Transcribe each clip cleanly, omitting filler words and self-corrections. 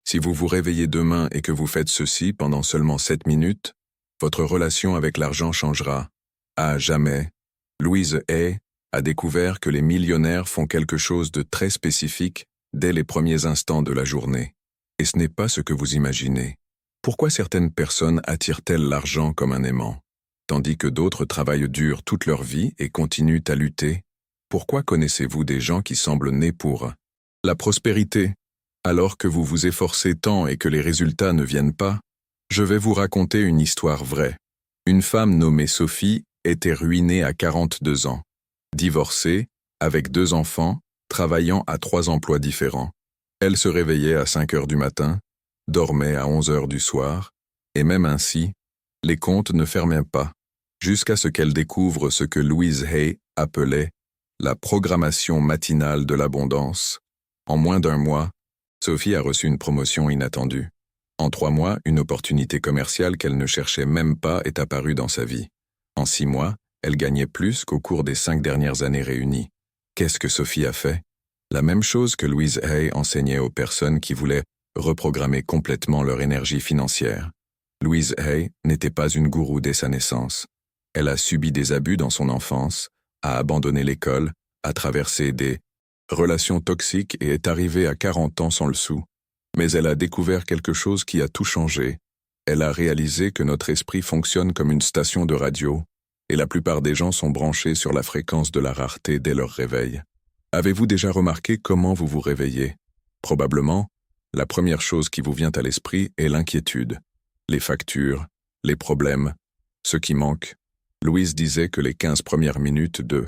Si vous vous réveillez demain et que vous faites ceci pendant seulement 7 minutes, votre relation avec l'argent changera. À jamais. Louise Hay a découvert que les millionnaires font quelque chose de très spécifique dès les premiers instants de la journée. Et ce n'est pas ce que vous imaginez. Pourquoi certaines personnes attirent-elles l'argent comme un aimant, tandis que d'autres travaillent dur toute leur vie et continuent à lutter? Pourquoi connaissez-vous des gens qui semblent nés pour la prospérité, alors que vous vous efforcez tant et que les résultats ne viennent pas? Je vais vous raconter une histoire vraie. Une femme nommée Sophie était ruinée à 42 ans, divorcée, avec 2 enfants, travaillant à 3 emplois différents. Elle se réveillait à 5 heures du matin, dormait à 11 heures du soir, et même ainsi, les comptes ne fermaient pas, jusqu'à ce qu'elle découvre ce que Louise Hay appelait la programmation matinale de l'abondance. En moins d'1 mois, Sophie a reçu une promotion inattendue. En 3 mois, une opportunité commerciale qu'elle ne cherchait même pas est apparue dans sa vie. En 6 mois, elle gagnait plus qu'au cours des 5 dernières années réunies. Qu'est-ce que Sophie a fait? La même chose que Louise Hay enseignait aux personnes qui voulaient reprogrammer complètement leur énergie financière. Louise Hay n'était pas une gourou dès sa naissance. Elle a subi des abus dans son enfance, a abandonné l'école, a traversé des relations toxiques et est arrivée à 40 ans sans le sou. Mais elle a découvert quelque chose qui a tout changé. Elle a réalisé que notre esprit fonctionne comme une station de radio, et la plupart des gens sont branchés sur la fréquence de la rareté dès leur réveil. Avez-vous déjà remarqué comment vous vous réveillez? Probablement, la première chose qui vous vient à l'esprit est l'inquiétude, les factures, les problèmes, ce qui manque. Louise disait que les 15 premières minutes de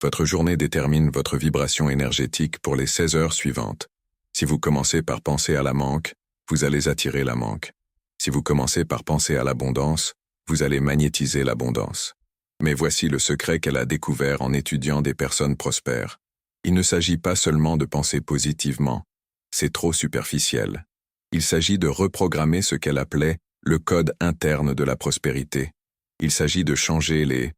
votre journée déterminent votre vibration énergétique pour les 16 heures suivantes. Si vous commencez par penser à la manque, vous allez attirer la manque. Si vous commencez par penser à l'abondance, vous allez magnétiser l'abondance. Mais voici le secret qu'elle a découvert en étudiant des personnes prospères. Il ne s'agit pas seulement de penser positivement. C'est trop superficiel. Il s'agit de reprogrammer ce qu'elle appelait le code interne de la prospérité. Il s'agit de changer les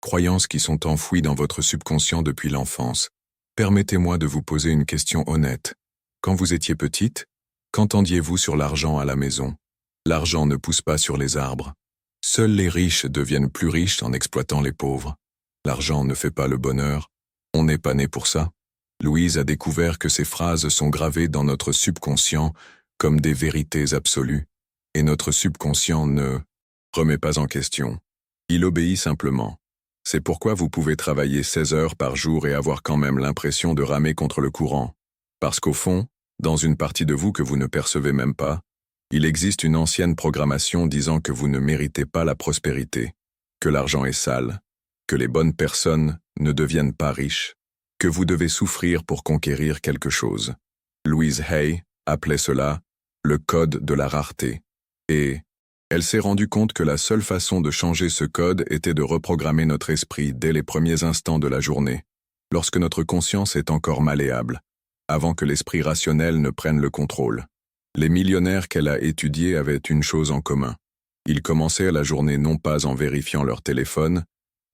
croyances qui sont enfouies dans votre subconscient depuis l'enfance. Permettez-moi de vous poser une question honnête. Quand vous étiez petite, qu'entendiez-vous sur l'argent à la maison? L'argent ne pousse pas sur les arbres. Seuls les riches deviennent plus riches en exploitant les pauvres. L'argent ne fait pas le bonheur. On n'est pas né pour ça. Louise a découvert que ces phrases sont gravées dans notre subconscient comme des vérités absolues. Et notre subconscient ne remet pas en question. Il obéit simplement. C'est pourquoi vous pouvez travailler 16 heures par jour et avoir quand même l'impression de ramer contre le courant. Parce qu'au fond, dans une partie de vous que vous ne percevez même pas, il existe une ancienne programmation disant que vous ne méritez pas la prospérité, que l'argent est sale, que les bonnes personnes ne deviennent pas riches, que vous devez souffrir pour conquérir quelque chose. Louise Hay appelait cela le code de la rareté. Et elle s'est rendue compte que la seule façon de changer ce code était de reprogrammer notre esprit dès les premiers instants de la journée, lorsque notre conscience est encore malléable, avant que l'esprit rationnel ne prenne le contrôle. Les millionnaires qu'elle a étudiés avaient une chose en commun. Ils commençaient la journée non pas en vérifiant leur téléphone,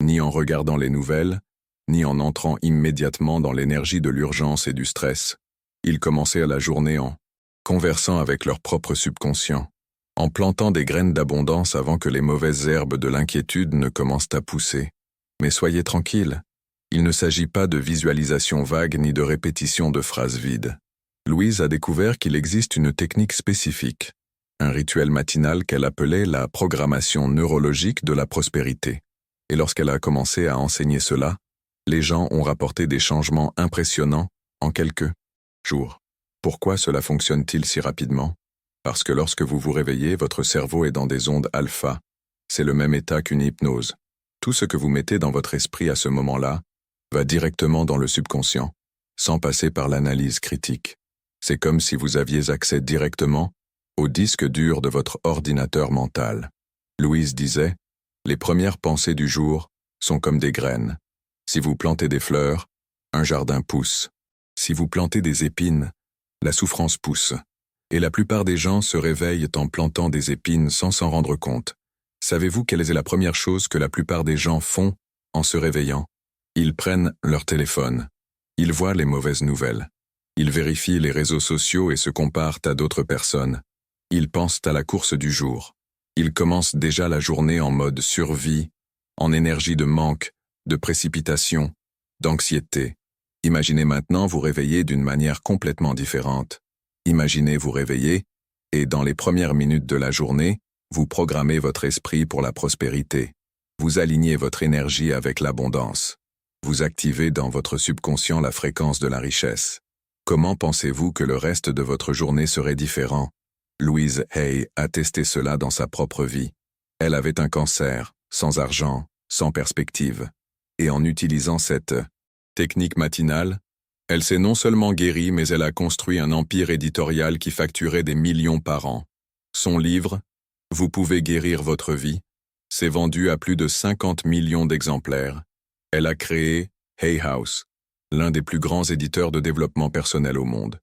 ni en regardant les nouvelles, ni en entrant immédiatement dans l'énergie de l'urgence et du stress. Ils commençaient la journée en conversant avec leur propre subconscient, en plantant des graines d'abondance avant que les mauvaises herbes de l'inquiétude ne commencent à pousser. Mais soyez tranquilles, il ne s'agit pas de visualisation vague ni de répétition de phrases vides. Louise a découvert qu'il existe une technique spécifique, un rituel matinal qu'elle appelait la programmation neurologique de la prospérité. Et lorsqu'elle a commencé à enseigner cela, les gens ont rapporté des changements impressionnants en quelques jours. Pourquoi cela fonctionne-t-il si rapidement? Parce que lorsque vous vous réveillez, votre cerveau est dans des ondes alpha. C'est le même état qu'une hypnose. Tout ce que vous mettez dans votre esprit à ce moment-là va directement dans le subconscient, sans passer par l'analyse critique. C'est comme si vous aviez accès directement au disque dur de votre ordinateur mental. Louise disait, « Les premières pensées du jour sont comme des graines. Si vous plantez des fleurs, un jardin pousse. Si vous plantez des épines, la souffrance pousse. Et la plupart des gens se réveillent en plantant des épines sans s'en rendre compte. Savez-vous quelle est la première chose que la plupart des gens font en se réveillant? Ils prennent leur téléphone. Ils voient les mauvaises nouvelles. Ils vérifient les réseaux sociaux et se comparent à d'autres personnes. Ils pensent à la course du jour. Ils commencent déjà la journée en mode survie, en énergie de manque, de précipitation, d'anxiété. Imaginez maintenant vous réveiller d'une manière complètement différente. Imaginez vous réveiller, et dans les premières minutes de la journée, vous programmez votre esprit pour la prospérité. Vous alignez votre énergie avec l'abondance. Vous activez dans votre subconscient la fréquence de la richesse. Comment pensez-vous que le reste de votre journée serait différent? Louise Hay a testé cela dans sa propre vie. Elle avait un cancer, sans argent, sans perspective. Et en utilisant cette technique matinale, elle s'est non seulement guérie, mais elle a construit un empire éditorial qui facturait des millions par an. Son livre, « Vous pouvez guérir votre vie », s'est vendu à plus de 50 millions d'exemplaires. Elle a créé Hay House, l'un des plus grands éditeurs de développement personnel au monde.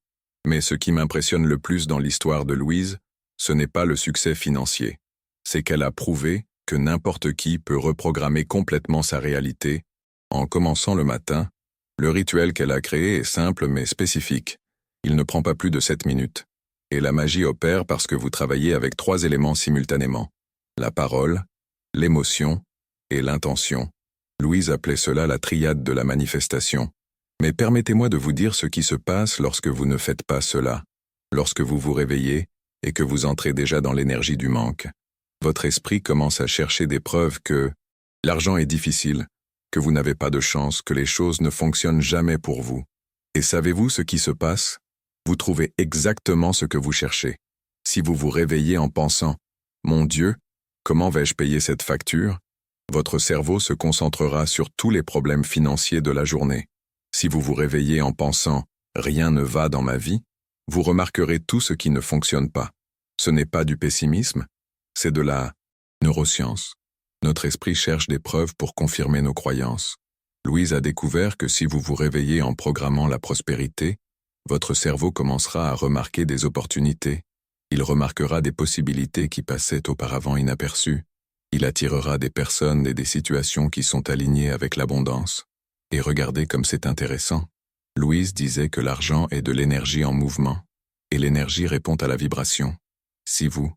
Mais ce qui m'impressionne le plus dans l'histoire de Louise, ce n'est pas le succès financier. C'est qu'elle a prouvé que n'importe qui peut reprogrammer complètement sa réalité. En commençant le matin, le rituel qu'elle a créé est simple mais spécifique. Il ne prend pas plus de 7 minutes. Et la magie opère parce que vous travaillez avec 3 éléments simultanément. La parole, l'émotion et l'intention. Louise appelait cela la triade de la manifestation. Mais permettez-moi de vous dire ce qui se passe lorsque vous ne faites pas cela. Lorsque vous vous réveillez et que vous entrez déjà dans l'énergie du manque. Votre esprit commence à chercher des preuves que l'argent est difficile, que vous n'avez pas de chance, que les choses ne fonctionnent jamais pour vous. Et savez-vous ce qui se passe? Vous trouvez exactement ce que vous cherchez. Si vous vous réveillez en pensant « Mon Dieu, comment vais-je payer cette facture ?» votre cerveau se concentrera sur tous les problèmes financiers de la journée. Si vous vous réveillez en pensant « Rien ne va dans ma vie », vous remarquerez tout ce qui ne fonctionne pas. Ce n'est pas du pessimisme, c'est de la neuroscience. Notre esprit cherche des preuves pour confirmer nos croyances. Louise a découvert que si vous vous réveillez en programmant la prospérité, votre cerveau commencera à remarquer des opportunités. Il remarquera des possibilités qui passaient auparavant inaperçues. Il attirera des personnes et des situations qui sont alignées avec l'abondance. Et regardez comme c'est intéressant. Louise disait que l'argent est de l'énergie en mouvement, et l'énergie répond à la vibration. Si vous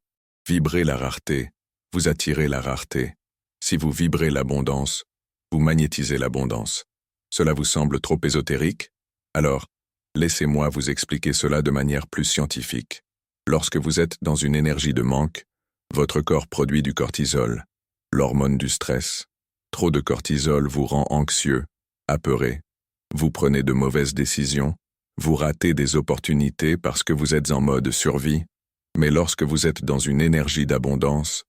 vibrez la rareté, vous attirez la rareté. Si vous vibrez l'abondance, vous magnétisez l'abondance. Cela vous semble trop ésotérique? Alors, laissez-moi vous expliquer cela de manière plus scientifique. Lorsque vous êtes dans une énergie de manque, votre corps produit du cortisol, l'hormone du stress. Trop de cortisol vous rend anxieux, apeuré. Vous prenez de mauvaises décisions, vous ratez des opportunités parce que vous êtes en mode survie. Mais lorsque vous êtes dans une énergie d'abondance,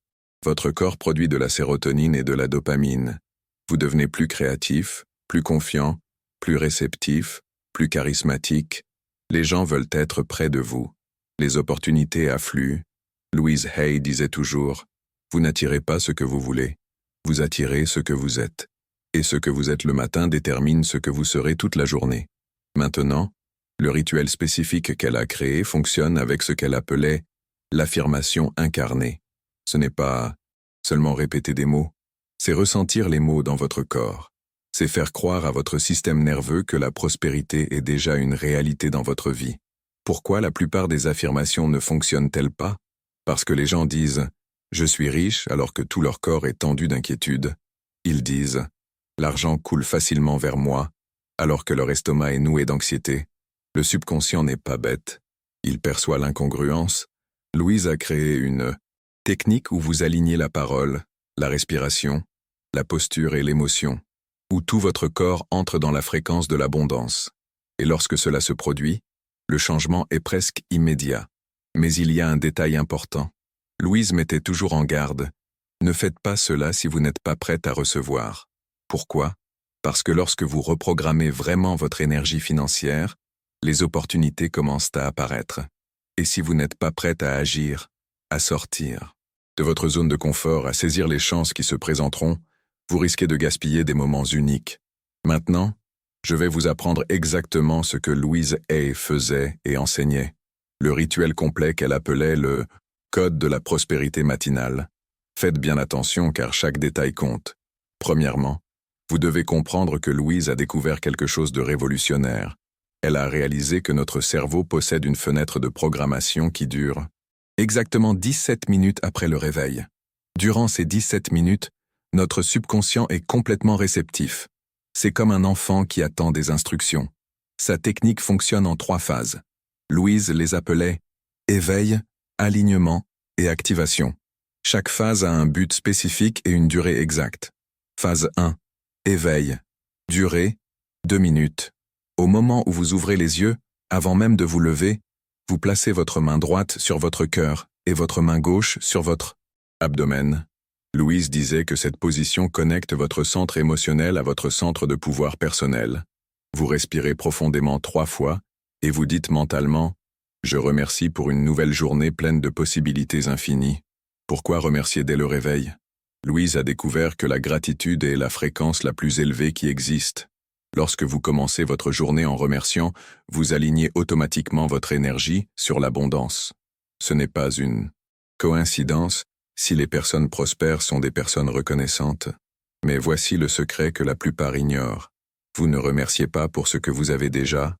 votre corps produit de la sérotonine et de la dopamine. Vous devenez plus créatif, plus confiant, plus réceptif, plus charismatique. Les gens veulent être près de vous. Les opportunités affluent. Louise Hay disait toujours « Vous n'attirez pas ce que vous voulez, vous attirez ce que vous êtes. Et ce que vous êtes le matin détermine ce que vous serez toute la journée. » Maintenant, le rituel spécifique qu'elle a créé fonctionne avec ce qu'elle appelait l'affirmation incarnée. Ce n'est pas seulement répéter des mots, c'est ressentir les mots dans votre corps. C'est faire croire à votre système nerveux que la prospérité est déjà une réalité dans votre vie. Pourquoi la plupart des affirmations ne fonctionnent-elles pas? Parce que les gens disent « Je suis riche » alors que tout leur corps est tendu d'inquiétude. Ils disent « L'argent coule facilement vers moi » alors que leur estomac est noué d'anxiété. Le subconscient n'est pas bête. Il perçoit l'incongruence. Louise a créé une technique où vous alignez la parole, la respiration, la posture et l'émotion, où tout votre corps entre dans la fréquence de l'abondance. Et lorsque cela se produit, le changement est presque immédiat. Mais il y a un détail important. Louise mettait toujours en garde. Ne faites pas cela si vous n'êtes pas prête à recevoir. Pourquoi? Parce que lorsque vous reprogrammez vraiment votre énergie financière, les opportunités commencent à apparaître. Et si vous n'êtes pas prête à agir, à sortir de votre zone de confort, à saisir les chances qui se présenteront, vous risquez de gaspiller des moments uniques. Maintenant, je vais vous apprendre exactement ce que Louise Hay faisait et enseignait. Le rituel complet qu'elle appelait le « code de la prospérité matinale ». Faites bien attention car chaque détail compte. Premièrement, vous devez comprendre que Louise a découvert quelque chose de révolutionnaire. Elle a réalisé que notre cerveau possède une fenêtre de programmation qui dure exactement 17 minutes après le réveil. Durant ces 17 minutes, notre subconscient est complètement réceptif. C'est comme un enfant qui attend des instructions. Sa technique fonctionne en 3 phases. Louise les appelait éveil, alignement et activation. Chaque phase a un but spécifique et une durée exacte. Phase 1. Éveil. Durée, 2 minutes. Au moment où vous ouvrez les yeux, avant même de vous lever, vous placez votre main droite sur votre cœur et votre main gauche sur votre abdomen. Louise disait que cette position connecte votre centre émotionnel à votre centre de pouvoir personnel. Vous respirez profondément 3 fois et vous dites mentalement « Je remercie pour une nouvelle journée pleine de possibilités infinies ». Pourquoi remercier dès le réveil? Louise a découvert que la gratitude est la fréquence la plus élevée qui existe. Lorsque vous commencez votre journée en remerciant, vous alignez automatiquement votre énergie sur l'abondance. Ce n'est pas une coïncidence si les personnes prospères sont des personnes reconnaissantes. Mais voici le secret que la plupart ignorent. Vous ne remerciez pas pour ce que vous avez déjà,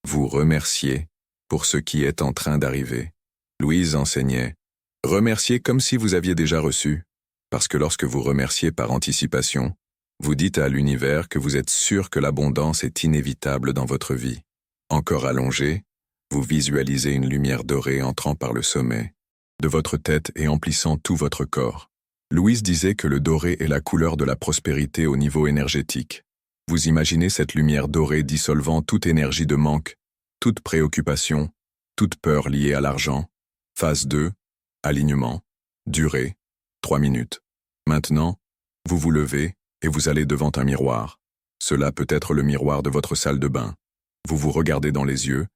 vous remerciez pour ce qui est en train d'arriver. Louise enseignait « Remerciez comme si vous aviez déjà reçu ». Parce que lorsque vous remerciez par anticipation, vous dites à l'univers que vous êtes sûr que l'abondance est inévitable dans votre vie. Encore allongé, vous visualisez une lumière dorée entrant par le sommet de votre tête et emplissant tout votre corps. Louise disait que le doré est la couleur de la prospérité au niveau énergétique. Vous imaginez cette lumière dorée dissolvant toute énergie de manque, toute préoccupation, toute peur liée à l'argent. Phase 2, alignement, durée, 3 minutes. Maintenant, vous vous levez et vous allez devant un miroir. Cela peut être le miroir de votre salle de bain. Vous vous regardez dans les yeux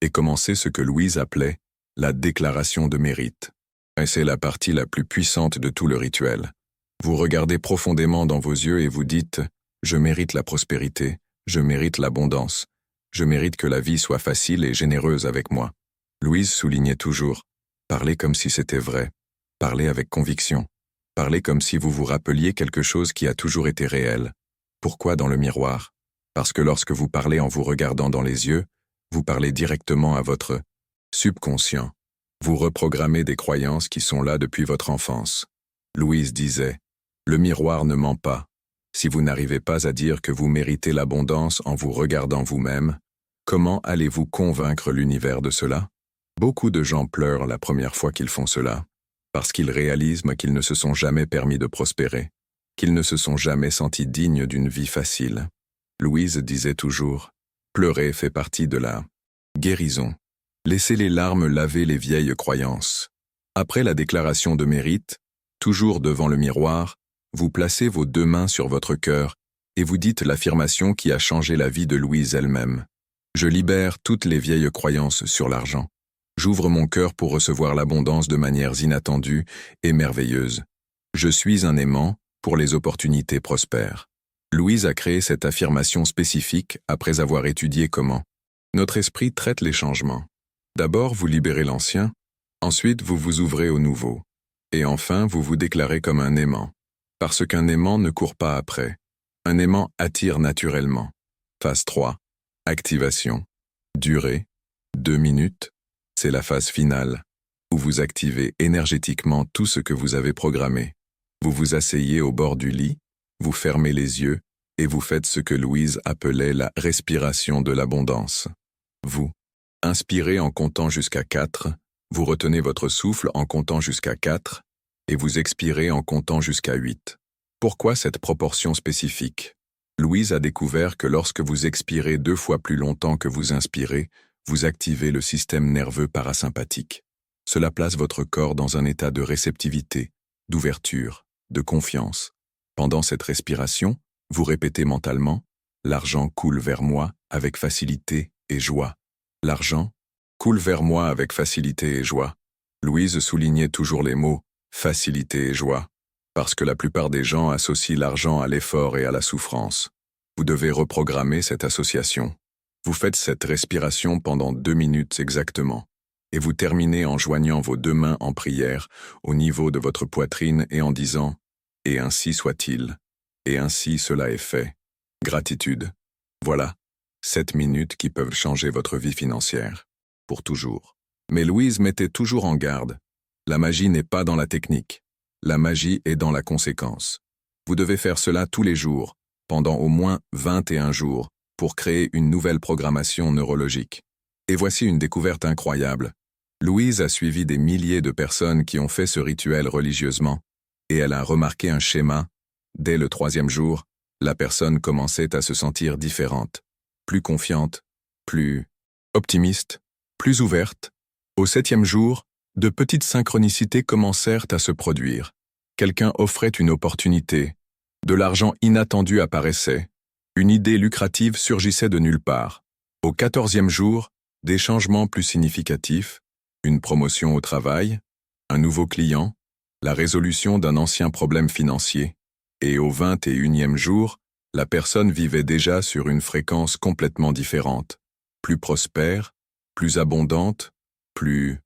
et commencez ce que Louise appelait la déclaration de mérite. Et c'est la partie la plus puissante de tout le rituel. Vous regardez profondément dans vos yeux et vous dites « Je mérite la prospérité, je mérite l'abondance, je mérite que la vie soit facile et généreuse avec moi. » Louise soulignait toujours « Parlez comme si c'était vrai, parlez avec conviction. » Parlez comme si vous vous rappeliez quelque chose qui a toujours été réel. Pourquoi dans le miroir? Parce que lorsque vous parlez en vous regardant dans les yeux, vous parlez directement à votre subconscient. Vous reprogrammez des croyances qui sont là depuis votre enfance. Louise disait, « Le miroir ne ment pas. Si vous n'arrivez pas à dire que vous méritez l'abondance en vous regardant vous-même, comment allez-vous convaincre l'univers de cela? » Beaucoup de gens pleurent la première fois qu'ils font cela. Parce qu'ils réalisent qu'ils ne se sont jamais permis de prospérer, qu'ils ne se sont jamais sentis dignes d'une vie facile. Louise disait toujours, « Pleurer fait partie de la guérison. Laissez les larmes laver les vieilles croyances. » Après la déclaration de mérite, toujours devant le miroir, vous placez vos 2 mains sur votre cœur et vous dites l'affirmation qui a changé la vie de Louise elle-même. « Je libère toutes les vieilles croyances sur l'argent. J'ouvre mon cœur pour recevoir l'abondance de manières inattendues et merveilleuses. Je suis un aimant pour les opportunités prospères. » Louise a créé cette affirmation spécifique après avoir étudié comment notre esprit traite les changements. D'abord, vous libérez l'ancien, ensuite vous vous ouvrez au nouveau, et enfin vous vous déclarez comme un aimant. Parce qu'un aimant ne court pas après. Un aimant attire naturellement. Phase 3. Activation. Durée. 2 minutes. C'est la phase finale, où vous activez énergétiquement tout ce que vous avez programmé. Vous vous asseyez au bord du lit, vous fermez les yeux et vous faites ce que Louise appelait la respiration de l'abondance. Vous inspirez en comptant jusqu'à 4, vous retenez votre souffle en comptant jusqu'à 4 et vous expirez en comptant jusqu'à 8. Pourquoi cette proportion spécifique? Louise a découvert que lorsque vous expirez 2 fois plus longtemps que vous inspirez, vous activez le système nerveux parasympathique. Cela place votre corps dans un état de réceptivité, d'ouverture, de confiance. Pendant cette respiration, vous répétez mentalement « L'argent coule vers moi avec facilité et joie. L'argent coule vers moi avec facilité et joie. » Louise soulignait toujours les mots « facilité et joie » parce que la plupart des gens associent l'argent à l'effort et à la souffrance. Vous devez reprogrammer cette association. Vous faites cette respiration pendant 2 minutes exactement, et vous terminez en joignant vos 2 mains en prière au niveau de votre poitrine et en disant « Et ainsi soit-il, et ainsi cela est fait. Gratitude. » Voilà, 7 minutes qui peuvent changer votre vie financière. Pour toujours. Mais Louise mettait toujours en garde. La magie n'est pas dans la technique. La magie est dans la conséquence. Vous devez faire cela tous les jours, pendant au moins 21 jours, pour créer une nouvelle programmation neurologique. Et voici une découverte incroyable. Louise a suivi des milliers de personnes qui ont fait ce rituel religieusement, et elle a remarqué un schéma. Dès le 3e jour, la personne commençait à se sentir différente, plus confiante, plus optimiste, plus ouverte. Au 7e jour, de petites synchronicités commencèrent à se produire. Quelqu'un offrait une opportunité, de l'argent inattendu apparaissait, une idée lucrative surgissait de nulle part. Au 14e jour, des changements plus significatifs, une promotion au travail, un nouveau client, la résolution d'un ancien problème financier. Et au 21e jour, la personne vivait déjà sur une fréquence complètement différente, plus prospère, plus abondante, plus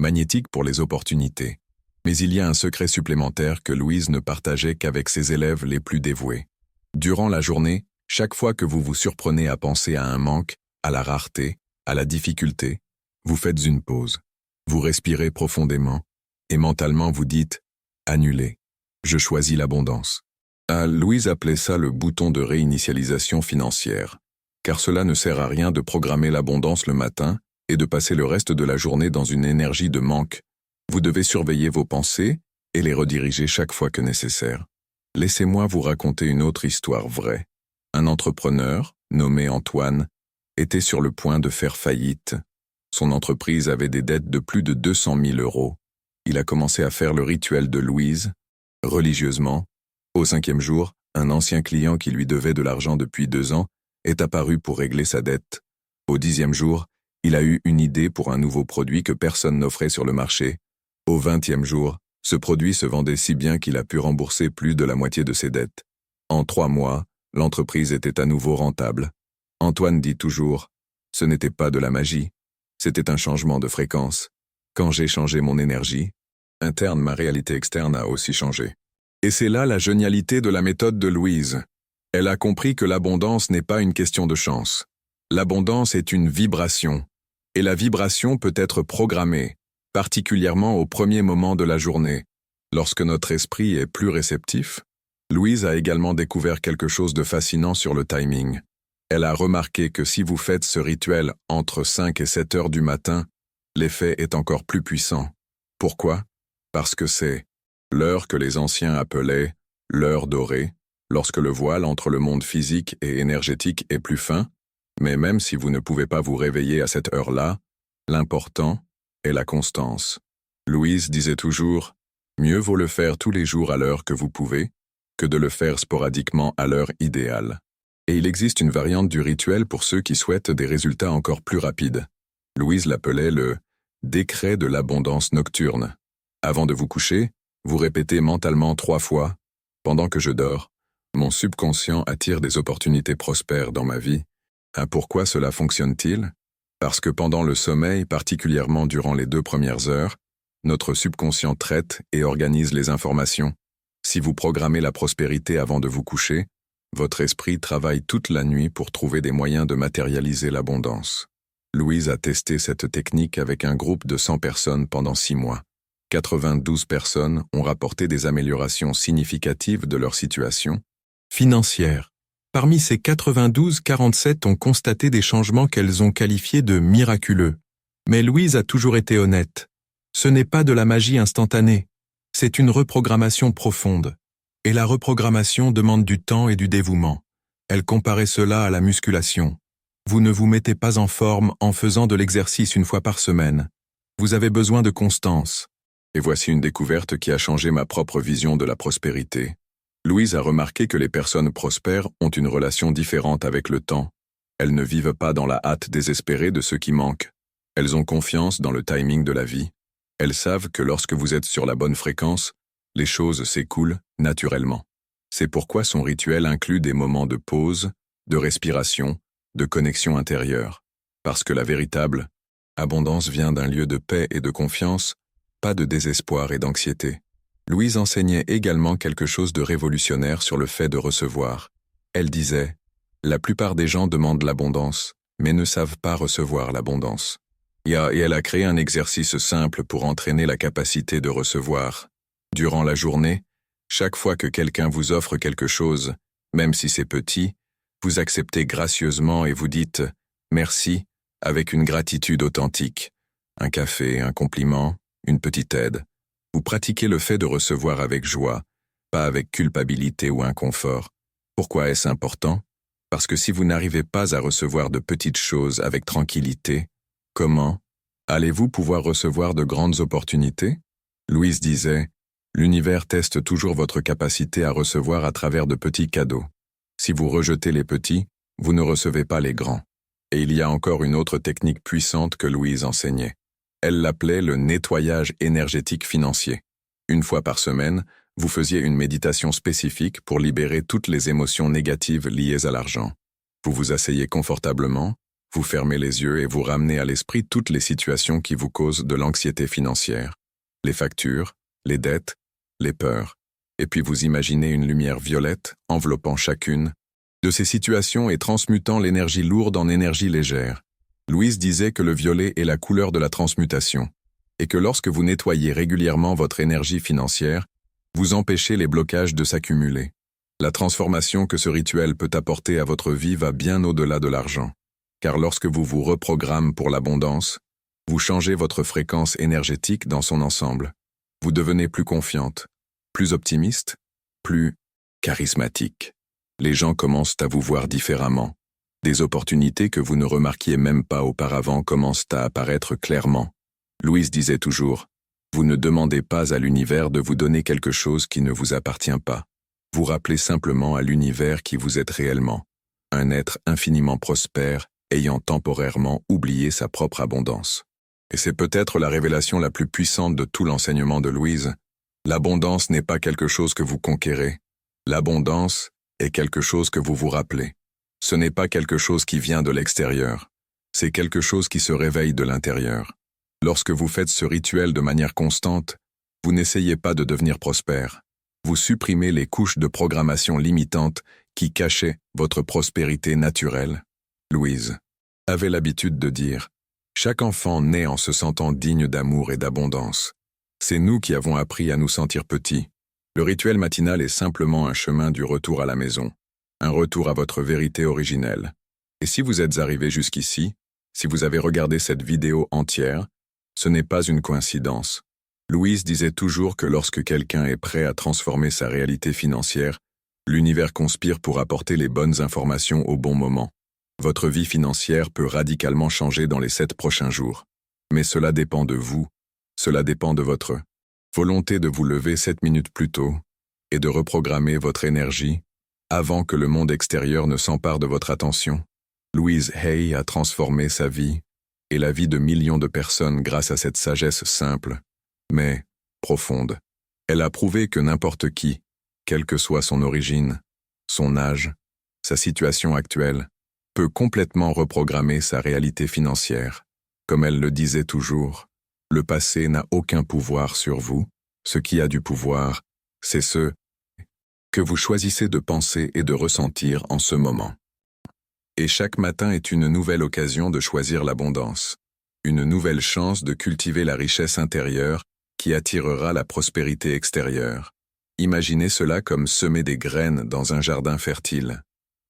magnétique pour les opportunités. Mais il y a un secret supplémentaire que Louise ne partageait qu'avec ses élèves les plus dévoués. Durant la journée, chaque fois que vous vous surprenez à penser à un manque, à la rareté, à la difficulté, vous faites une pause. Vous respirez profondément, et mentalement vous dites « Annuler. Je choisis l'abondance ». Louise appelait ça le bouton de réinitialisation financière, car cela ne sert à rien de programmer l'abondance le matin et de passer le reste de la journée dans une énergie de manque. Vous devez surveiller vos pensées et les rediriger chaque fois que nécessaire. Laissez-moi vous raconter une autre histoire vraie. Un entrepreneur, nommé Antoine, était sur le point de faire faillite. Son entreprise avait des dettes de plus de 200 000 €. Il a commencé à faire le rituel de Louise, religieusement. Au 5e jour, un ancien client qui lui devait de l'argent depuis 2 ans est apparu pour régler sa dette. Au 10e jour, il a eu une idée pour un nouveau produit que personne n'offrait sur le marché. Au 20e jour, ce produit se vendait si bien qu'il a pu rembourser plus de la moitié de ses dettes. En 3 mois, l'entreprise était à nouveau rentable. Antoine dit toujours, ce n'était pas de la magie, c'était un changement de fréquence. Quand j'ai changé mon énergie interne, ma réalité externe a aussi changé. Et c'est là la génialité de la méthode de Louise. Elle a compris que l'abondance n'est pas une question de chance. L'abondance est une vibration. Et la vibration peut être programmée, particulièrement au premier moment de la journée. Lorsque notre esprit est plus réceptif, Louise a également découvert quelque chose de fascinant sur le timing. Elle a remarqué que si vous faites ce rituel entre 5 et 7 heures du matin, l'effet est encore plus puissant. Pourquoi? Parce que c'est l'heure que les anciens appelaient l'heure dorée, lorsque le voile entre le monde physique et énergétique est plus fin, mais même si vous ne pouvez pas vous réveiller à cette heure-là, l'important est la constance. Louise disait toujours, mieux vaut le faire tous les jours à l'heure que vous pouvez, que de le faire sporadiquement à l'heure idéale. Et il existe une variante du rituel pour ceux qui souhaitent des résultats encore plus rapides. Louise l'appelait le décret de l'abondance nocturne. Avant de vous coucher, vous répétez mentalement 3 fois « Pendant que je dors, mon subconscient attire des opportunités prospères dans ma vie. » Pourquoi cela fonctionne-t-il? Parce que pendant le sommeil, particulièrement durant les 2 premières heures, notre subconscient traite et organise les informations. Si vous programmez la prospérité avant de vous coucher, votre esprit travaille toute la nuit pour trouver des moyens de matérialiser l'abondance. Louise a testé cette technique avec un groupe de 100 personnes pendant 6 mois. 92 personnes ont rapporté des améliorations significatives de leur situation financière. Parmi ces 92, 47 ont constaté des changements qu'elles ont qualifiés de miraculeux. Mais Louise a toujours été honnête. Ce n'est pas de la magie instantanée, c'est une reprogrammation profonde. Et la reprogrammation demande du temps et du dévouement. Elle comparait cela à la musculation. Vous ne vous mettez pas en forme en faisant de l'exercice 1 fois par semaine. Vous avez besoin de constance. Et voici une découverte qui a changé ma propre vision de la prospérité. Louise a remarqué que les personnes prospères ont une relation différente avec le temps. Elles ne vivent pas dans la hâte désespérée de ce qui manque. Elles ont confiance dans le timing de la vie. Elles savent que lorsque vous êtes sur la bonne fréquence, les choses s'écoulent naturellement. C'est pourquoi son rituel inclut des moments de pause, de respiration, de connexion intérieure. Parce que la véritable abondance vient d'un lieu de paix et de confiance, pas de désespoir et d'anxiété. Louise enseignait également quelque chose de révolutionnaire sur le fait de recevoir. Elle disait La plupart des gens demandent l'abondance, mais ne savent pas recevoir l'abondance. Et elle a créé un exercice simple pour entraîner la capacité de recevoir. Durant la journée, chaque fois que quelqu'un vous offre quelque chose, même si c'est petit, vous acceptez gracieusement et vous dites « merci » avec une gratitude authentique. Un café, un compliment, une petite aide. Vous pratiquez le fait de recevoir avec joie, pas avec culpabilité ou inconfort. Pourquoi est-ce important? Parce que si vous n'arrivez pas à recevoir de petites choses avec tranquillité, comment allez-vous pouvoir recevoir de grandes opportunités? Louise disait, l'univers teste toujours votre capacité à recevoir à travers de petits cadeaux. Si vous rejetez les petits, vous ne recevez pas les grands. Et il y a encore une autre technique puissante que Louise enseignait. Elle l'appelait le nettoyage énergétique financier. Une fois par semaine, vous faisiez une méditation spécifique pour libérer toutes les émotions négatives liées à l'argent. Vous vous asseyez confortablement, vous fermez les yeux et vous ramenez à l'esprit toutes les situations qui vous causent de l'anxiété financière. Les factures, les dettes, les peurs. Et puis vous imaginez une lumière violette enveloppant chacune de ces situations et transmutant l'énergie lourde en énergie légère. Louise disait que le violet est la couleur de la transmutation, et que lorsque vous nettoyez régulièrement votre énergie financière, vous empêchez les blocages de s'accumuler. La transformation que ce rituel peut apporter à votre vie va bien au-delà de l'argent, car lorsque vous vous reprogrammez pour l'abondance, vous changez votre fréquence énergétique dans son ensemble. Vous devenez plus confiante, plus optimiste, plus charismatique. Les gens commencent à vous voir différemment. Des opportunités que vous ne remarquiez même pas auparavant commencent à apparaître clairement. Louise disait toujours, « Vous ne demandez pas à l'univers de vous donner quelque chose qui ne vous appartient pas. Vous rappelez simplement à l'univers qui vous êtes réellement, un être infiniment prospère, ayant temporairement oublié sa propre abondance. » Et c'est peut-être la révélation la plus puissante de tout l'enseignement de Louise. L'abondance n'est pas quelque chose que vous conquérez. L'abondance est quelque chose que vous vous rappelez. Ce n'est pas quelque chose qui vient de l'extérieur. C'est quelque chose qui se réveille de l'intérieur. Lorsque vous faites ce rituel de manière constante, vous n'essayez pas de devenir prospère. Vous supprimez les couches de programmation limitantes qui cachaient votre prospérité naturelle. Louise avait l'habitude de dire « Chaque enfant naît en se sentant digne d'amour et d'abondance. C'est nous qui avons appris à nous sentir petits. Le rituel matinal est simplement un chemin du retour à la maison, un retour à votre vérité originelle. Et si vous êtes arrivé jusqu'ici, si vous avez regardé cette vidéo entière, ce n'est pas une coïncidence. Louise disait toujours que lorsque quelqu'un est prêt à transformer sa réalité financière, l'univers conspire pour apporter les bonnes informations au bon moment. Votre vie financière peut radicalement changer dans les 7 prochains jours. Mais cela dépend de vous, cela dépend de votre volonté de vous lever 7 minutes plus tôt et de reprogrammer votre énergie avant que le monde extérieur ne s'empare de votre attention. Louise Hay a transformé sa vie et la vie de millions de personnes grâce à cette sagesse simple, mais profonde. Elle a prouvé que n'importe qui, quelle que soit son origine, son âge, sa situation actuelle, peut complètement reprogrammer sa réalité financière. Comme elle le disait toujours, le passé n'a aucun pouvoir sur vous. Ce qui a du pouvoir, c'est ce que vous choisissez de penser et de ressentir en ce moment. Et chaque matin est une nouvelle occasion de choisir l'abondance, une nouvelle chance de cultiver la richesse intérieure qui attirera la prospérité extérieure. Imaginez cela comme semer des graines dans un jardin fertile.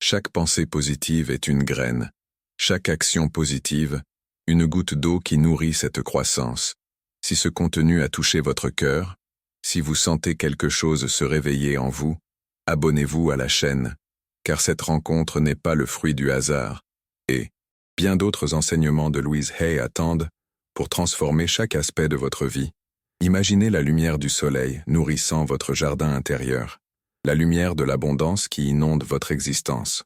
Chaque pensée positive est une graine, chaque action positive, une goutte d'eau qui nourrit cette croissance. Si ce contenu a touché votre cœur, si vous sentez quelque chose se réveiller en vous, abonnez-vous à la chaîne, car cette rencontre n'est pas le fruit du hasard, et bien d'autres enseignements de Louise Hay attendent pour transformer chaque aspect de votre vie. Imaginez la lumière du soleil nourrissant votre jardin intérieur, la lumière de l'abondance qui inonde votre existence.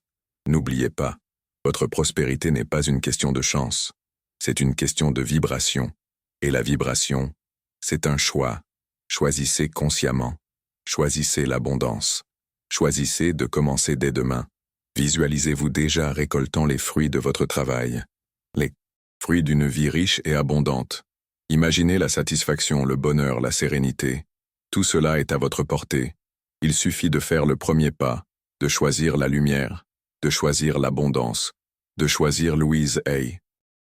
N'oubliez pas, votre prospérité n'est pas une question de chance, c'est une question de vibration. Et la vibration, c'est un choix. Choisissez consciemment. Choisissez l'abondance. Choisissez de commencer dès demain. Visualisez-vous déjà récoltant les fruits de votre travail. Les fruits d'une vie riche et abondante. Imaginez la satisfaction, le bonheur, la sérénité. Tout cela est à votre portée. Il suffit de faire le premier pas, de choisir la lumière, de choisir l'abondance, de choisir Louise A.